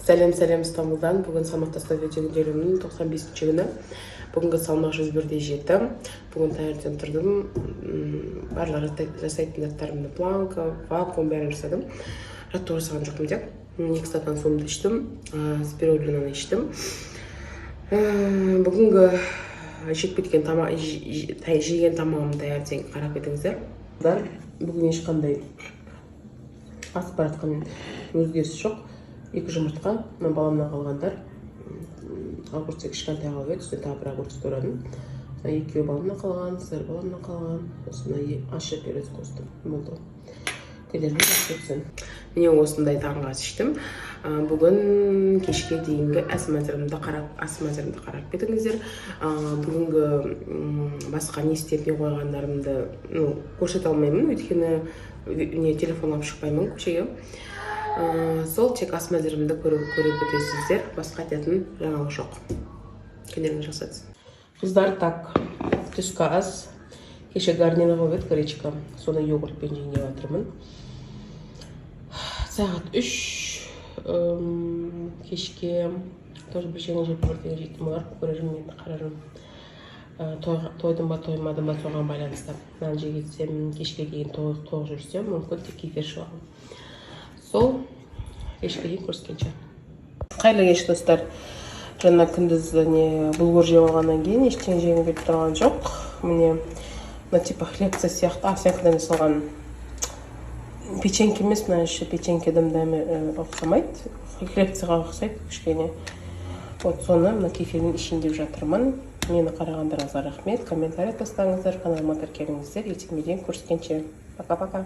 Сәлем Стамбулдан. Бүгін салмақ тастау видеоның 95-ші күні. Бүгінгі салмақ 101,7. Бүгін таңертең тұрдым. Барлық жасайтын заттарымды планка, вакуум бәрін жасадым. Жаттығу жасаған жоқпын тек. 2 стакан суымды іштім, спирулинаны іштім. Бүгінгі жеген тамағымды таңертең қарап кетіңіздер. Бүгін ешқандай асып баратқан өзгеріс жоқ. 2 жұмыртқа, баламнан қалғандар. Огурцы кішкентай қалып еді, үстіне тағы бір огурцы турадым. 2 баламнан қалған, сыр баламнан қалған. Осындай ащы перец қостым. Болды. Күндердің жақсы өтсін. Міне осындай таңғы ас іштім. Бүгін кешке дейінгі ас мәзірімді қарап кетіңіздер. Бүгінгі басқа не істеп не қойғандарымды көрсете алмаймын, өйткені телефон алып шықпаймын көшеге. Сол тек ас мәзірімді көріп өтесіздер. Басқа айтатын жаңалық жоқ. Күндерің жақсы өтсін. Қыздар, так, түскі ас. Кеше гарнир қойып еді, гречка. Соны йогуртпен жеңдеп жатырмын. Сағат 3. Кешке тоже бір жеңіл бірдеңе жеттім олар. Көрерім мен қарарым. Тойдым ба, тоймадым ба соған байланысты. Нан жегетсем, кешке дейін тоқ жүрсем, мүмкін тек кефир шығамын. Сол кешке дейін көріскенше. Қайырлы кеш, достар. Жаңа күндіз бұлғыр жеп алғаннан кейін ештеңе жегім келіп тұрған жоқ. Міне типа хлебца сияқты овсянкадан жасалған печеньке емес, мына іші печеньке дәмі ұқсамайды. Хлебцаға ұқсайды кішкене. Вот соны мына кефирдің ішінде жатырмын. Мені қарағандарыңызға рахмет. Комментарий тастаңыздар, каналыма тіркеліңіздер. Ертеңге дейін көріскенше. Пока-пока.